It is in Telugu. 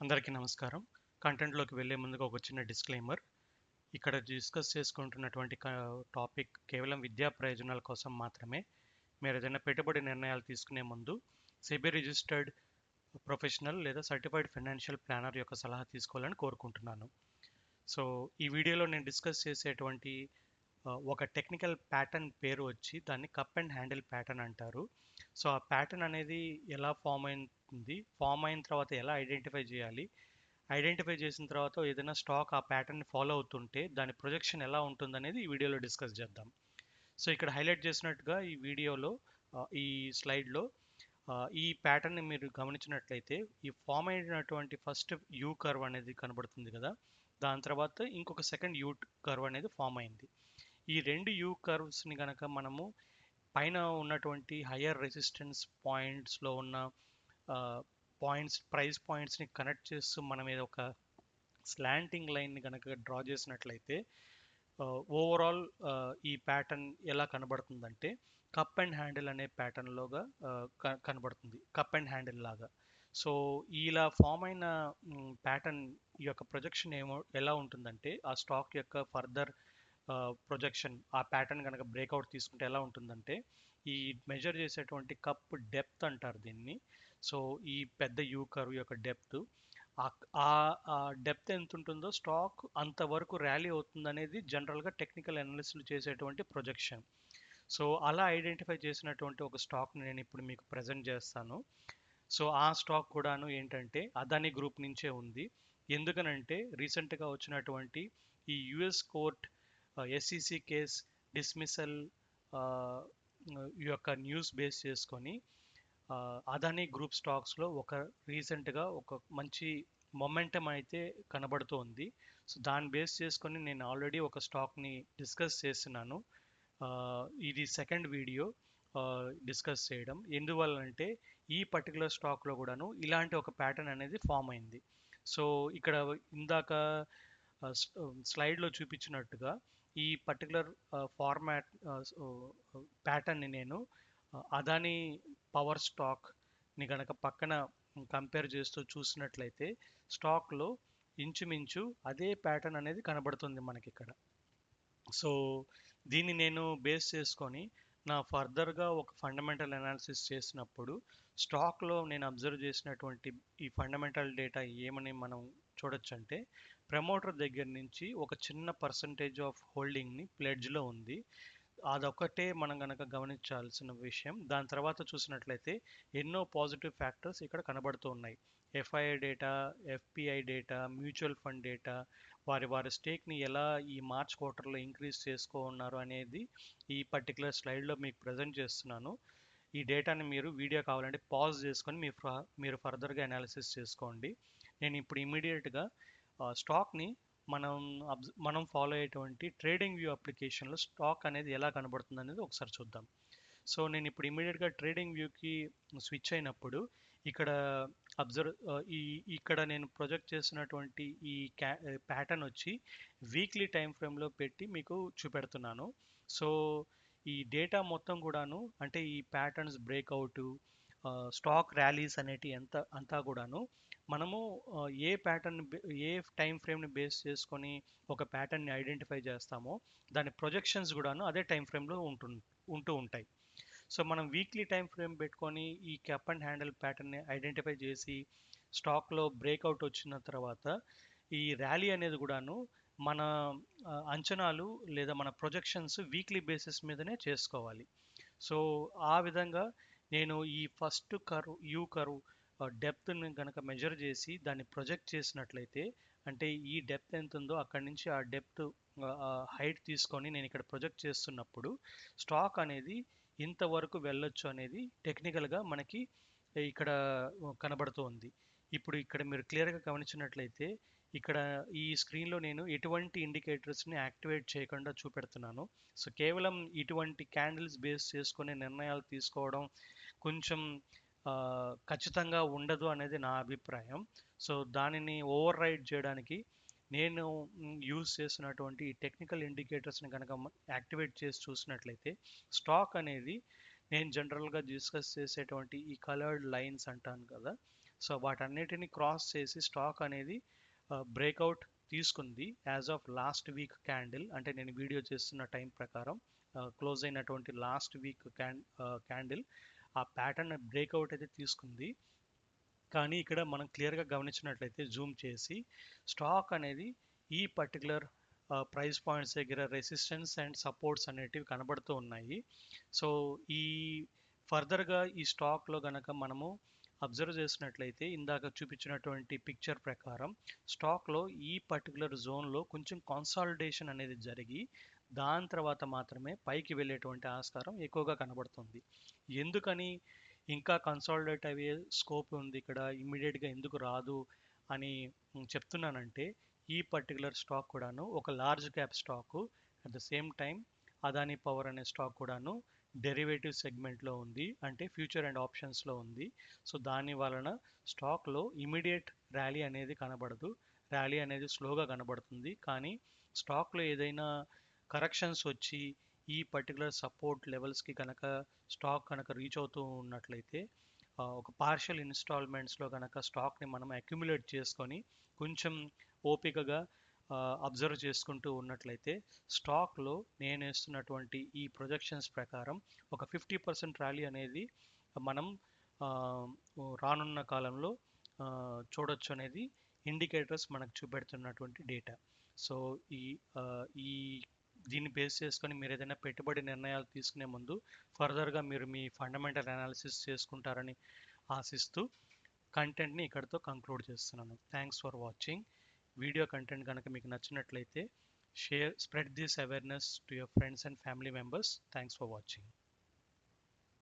అందరికీ నమస్కారం. కంటెంట్‌లోకి వెళ్ళే ముందుగా ఒక చిన్న డిస్క్లైమర్. ఇక్కడ డిస్కస్ చేసుకుంటున్నటువంటి టాపిక్ కేవలం విద్యా ప్రయోజనాల కోసం మాత్రమే. మీరు ఏదైనా పెట్టుబడి నిర్ణయాలు తీసుకునే ముందు సెబీ రిజిస్టర్డ్ ప్రొఫెషనల్ లేదా సర్టిఫైడ్ ఫైనాన్షియల్ ప్లానర్ యొక్క సలహా తీసుకోవాలని కోరుకుంటున్నాను. సో, ఈ వీడియోలో నేను డిస్కస్ చేసేటువంటి ఒక టెక్నికల్ ప్యాటర్న్ పేరు వచ్చి దాన్ని కప్ అండ్ హ్యాండిల్ ప్యాటర్న్ అంటారు. సో, ఆ ప్యాటర్న్ అనేది ఎలా ఫామ్ అయింది? ఫామ్ అయిన తర్వాత ఎలా ఐడెంటిఫై చేయాలి? ఐడెంటిఫై చేసిన తర్వాత ఏదైనా స్టాక్ ఆ ప్యాటర్న్ ఫాలో అవుతుంటే దాని ప్రొజెక్షన్ ఎలా ఉంటుందనేది ఈ వీడియోలో డిస్కస్ చేద్దాం. సో ఇక్కడ హైలైట్ చేసినట్టుగా ఈ వీడియోలో ఈ స్లైడ్లో ఈ ప్యాటర్న్ని మీరు గమనించినట్లయితే ఈ ఫామ్ అయినటువంటి ఫస్ట్ యూ కర్వ్ అనేది కనబడుతుంది కదా. దాని తర్వాత ఇంకొక సెకండ్ యూ కర్వ్ అనేది ఫామ్ అయింది. ఈ రెండు యూ కర్వ్స్ని కనుక మనము పైన ఉన్నటువంటి హయ్యర్ రెసిస్టెన్స్ పాయింట్స్లో ఉన్న ప్రైస్ పాయింట్స్ని కనెక్ట్ చేస్తూ మనం ఏదో ఒక స్లాంటింగ్ లైన్ని కనుక డ్రా చేసినట్లయితే ఓవరాల్ ఈ ప్యాటర్న్ ఎలా కనబడుతుందంటే కప్ అండ్ హ్యాండిల్ అనే ప్యాటర్న్లోగా కనబడుతుంది, కప్ అండ్ హ్యాండిల్ లాగా. సో ఇలా ఫామ్ అయిన ప్యాటర్న్ యొక్క ప్రొజెక్షన్ ఎలా ఉంటుందంటే ఆ స్టాక్ యొక్క ఫర్దర్ ప్రొజెక్షన్ ఆ ప్యాటర్న్ కనుక బ్రేక్అవుట్ తీసుకుంటే ఎలా ఉంటుందంటే ఈ మెజర్ చేసేటువంటి కప్ డెప్త్ అంటారు దీన్ని. సో ఈ పెద్ద యూ కర్వ్ యొక్క డెప్త్, ఆ డెప్త్ ఎంత ఉంటుందో స్టాక్ అంతవరకు ర్యాలీ అవుతుంది అనేది జనరల్గా టెక్నికల్ అనాలిసిస్లు చేసేటువంటి ప్రొజెక్షన్. సో అలా ఐడెంటిఫై చేసినటువంటి ఒక స్టాక్ని నేను ఇప్పుడు మీకు ప్రజెంట్ చేస్తాను. సో ఆ స్టాక్ కూడాను ఏంటంటే అదాని గ్రూప్ నుంచే ఉంది. ఎందుకనంటే రీసెంట్గా వచ్చినటువంటి ఈ US court SEC case dismissal యొక్క న్యూస్ బేస్ చేసుకొని అదానీ గ్రూప్ స్టాక్స్లో రీసెంట్గా ఒక మంచి మొమెంటం అయితే కనబడుతోంది. సో దాన్ని బేస్ చేసుకొని నేను ఆల్రెడీ ఒక స్టాక్ని డిస్కస్ చేస్తున్నాను. ఇది సెకండ్ వీడియో డిస్కస్ చేయడం. ఎందువల్లంటే ఈ పర్టికులర్ స్టాక్లో కూడాను ఇలాంటి ఒక ప్యాటర్న్ అనేది ఫామ్ అయింది. సో ఇక్కడ ఇందాక స్లైడ్లో చూపించినట్టుగా ఈ పర్టికులర్ ఫార్మాట్ ప్యాటర్న్ని నేను అదానీ పవర్ స్టాక్ని కనుక పక్కన కంపేర్ చేస్తూ చూసినట్లయితే స్టాక్లో ఇంచుమించు అదే ప్యాటర్న్ అనేది కనబడుతుంది మనకి ఇక్కడ. సో దీన్ని నేను బేస్ చేసుకొని నా ఫర్దర్గా ఒక ఫండమెంటల్ అనాలిసిస్ చేసినప్పుడు స్టాక్లో నేను అబ్జర్వ్ చేసినటువంటి ఈ ఫండమెంటల్ డేటా ఏమని మనం చూడొచ్చు అంటే ప్రమోటర్ దగ్గర నుంచి ఒక చిన్న పర్సంటేజ్ ఆఫ్ హోల్డింగ్ని ప్లెడ్జ్లో ఉంది. అదొక్కటే మనం కనుక గమనించాల్సిన విషయం. దాని తర్వాత చూసినట్లయితే ఎన్నో పాజిటివ్ ఫ్యాక్టర్స్ ఇక్కడ కనబడుతూ ఉన్నాయి. FII data, FPI data, mutual fund data, వారి వారి స్టేక్ని ఎలా ఈ మార్చ్ క్వార్టర్లో ఇంక్రీజ్ ఉన్నారు అనేది ఈ పర్టికులర్ స్లైడ్లో మీకు ప్రజెంట్ చేస్తున్నాను. ఈ డేటాని మీరు వీడియో కావాలంటే పాజ్ చేసుకొని మీరు ఫర్దర్గా అనాలిసిస్ చేసుకోండి. నేను ఇప్పుడు ఇమీడియట్గా స్టాక్ని మనం ఫాలో అయ్యేటువంటి ట్రేడింగ్ వ్యూ అప్లికేషన్లో స్టాక్ అనేది ఎలా కనబడుతుంది అనేది ఒకసారి చూద్దాం. సో నేను ఇప్పుడు ఇమీడియట్గా ట్రేడింగ్ వ్యూకి స్విచ్ అయినప్పుడు ఇక్కడ ఇక్కడ నేను ప్రొజెక్ట్ చేసినటువంటి ఈ ప్యాటర్న్ వచ్చి వీక్లీ టైం ఫ్రేమ్లో పెట్టి మీకు చూపెడుతున్నాను. సో ఈ డేటా మొత్తం కూడాను అంటే ఈ ప్యాటర్న్స్ బ్రేక్అవుట్, స్టాక్ ర్యాలీస్ అనేటి అంతా కూడాను మనము ఏ ప్యాటర్న్ ఏ టైం ఫ్రేమ్ని బేస్ చేసుకొని ఒక ప్యాటర్న్ని ఐడెంటిఫై చేస్తామో దాని ప్రొజెక్షన్స్ కూడాను అదే టైం ఫ్రేమ్లో ఉంటూ ఉంటాయి. సో మనం వీక్లీ టైం ఫ్రేమ్ పెట్టుకొని ఈ కప్ అండ్ హ్యాండిల్ ప్యాటర్న్ని ఐడెంటిఫై చేసి స్టాక్లో బ్రేక్అవుట్ వచ్చిన తర్వాత ఈ ర్యాలీ అనేది కూడాను మన అంచనాలు లేదా మన ప్రొజెక్షన్స్ వీక్లీ బేసిస్ మీదనే చేసుకోవాలి. సో ఆ విధంగా నేను ఈ ఫస్ట్ యూ కర్వ్ డెప్త్ని కనుక మెజర్ చేసి దాన్ని ప్రొజెక్ట్ చేసినట్లయితే అంటే ఈ డెప్త్ ఎంత ఉందో అక్కడి నుంచి ఆ డెప్త్ హైట్ తీసుకొని నేను ఇక్కడ ప్రొజెక్ట్ చేస్తున్నప్పుడు స్టాక్ అనేది ఇంతవరకు వెళ్ళొచ్చు అనేది టెక్నికల్గా మనకి ఇక్కడ కనబడుతోంది. ఇప్పుడు ఇక్కడ మీరు క్లియర్గా గమనించినట్లయితే ఇక్కడ ఈ స్క్రీన్లో నేను ఎటువంటి ఇండికేటర్స్ని యాక్టివేట్ చేయకుండా చూపెడుతున్నాను. సో కేవలం ఇటువంటి క్యాండిల్స్ బేస్ చేసుకునే నిర్ణయాలు తీసుకోవడం కొంచెం ఖచ్చితంగా ఉండదు అనేది నా అభిప్రాయం. సో దానిని ఓవర్ రైడ్ చేయడానికి నేను యూజ్ చేసినటువంటి టెక్నికల్ ఇండికేటర్స్ని కనుక యాక్టివేట్ చేసి చూసినట్లయితే స్టాక్ అనేది నేను జనరల్గా డిస్కస్ చేసేటువంటి ఈ కలర్డ్ లైన్స్ అంటాను కదా, సో వాటన్నిటిని క్రాస్ చేసి స్టాక్ అనేది బ్రేక్అవుట్ తీసుకుంది as of last week candle, అంటే నేను వీడియో చేస్తున్న టైం ప్రకారం క్లోజ్ అయినటువంటి లాస్ట్ వీక్ క్యాండిల్ ఆ ప్యాటర్న్ బ్రేక్అవుట్ అయితే తీసుకుంది. కానీ ఇక్కడ మనం క్లియర్గా గమనించినట్లయితే జూమ్ చేసి స్టాక్ అనేది ఈ పర్టికులర్ ప్రైస్ పాయింట్స్ దగ్గర రెసిస్టెన్స్ అండ్ సపోర్ట్స్ అనేటివి కనబడుతూ ఉన్నాయి. సో ఈ ఫర్దర్గా ఈ స్టాక్లో గనక మనము అబ్జర్వ్ చేసినట్లయితే ఇందాక చూపించినటువంటి పిక్చర్ ప్రకారం స్టాక్లో ఈ పర్టికులర్ జోన్లో కొంచెం కాన్సాలిడేషన్ అనేది జరిగి దాని తర్వాత మాత్రమే పైకి వెళ్ళేటువంటి ఆస్కారం ఎక్కువగా కనబడుతుంది. ఎందుకని ఇంకా కన్సాలిడేట్ అయ్యే స్కోప్ ఉంది ఇక్కడ, ఇమ్మీడియట్గా ఎందుకు రాదు అని చెప్తున్నానంటే ఈ పర్టికులర్ స్టాక్ కూడాను ఒక large cap stock, at the same time Adani power అనే స్టాక్ కూడాను డెరివేటివ్ సెగ్మెంట్లో ఉంది, అంటే ఫ్యూచర్ అండ్ ఆప్షన్స్లో ఉంది. సో దాని వలన స్టాక్లో ఇమీడియట్ ర్యాలీ అనేది కనబడదు, ర్యాలీ అనేది స్లోగా కనబడుతుంది. కానీ స్టాక్లో ఏదైనా కరెక్షన్స్ వచ్చి ఈ పర్టికులర్ సపోర్ట్ లెవెల్స్కి కనుక స్టాక్ కనుక రీచ్ అవుతూ ఉన్నట్లయితే ఒక పార్షియల్ ఇన్స్టాల్మెంట్స్లో కనుక స్టాక్ని మనం అక్యుములేట్ చేసుకొని కొంచెం ఓపికగా అబ్జర్వ్ చేసుకుంటూ ఉన్నట్లయితే స్టాక్లో నేను వేస్తున్నటువంటి ఈ ప్రొజెక్షన్స్ ప్రకారం ఒక 50% ర్యాలీ అనేది మనం ఆ, రానున్న కాలంలో చూడొచ్చు అనేది ఇండికేటర్స్ మనకు చూపెడుతున్నటువంటి డేటా. సో ఈ ఆ, ఈ దీన్ని బేస్ చేసుకొని మీరు ఏదైనా పెట్టుబడి నిర్ణయాలు తీసుకునే ముందు ఫర్దర్గా మీరు మీ ఫండమెంటల్ అనాలిసిస్ చేసుకుంటారని ఆశిస్తూ కంటెంట్ని ఇక్కడితో కంక్లూడ్ చేస్తున్నాను. Thanks for watching. Video content కనుక మీకు నచ్చినట్లయితే spread this awareness to your friends and family members. Thanks for watching.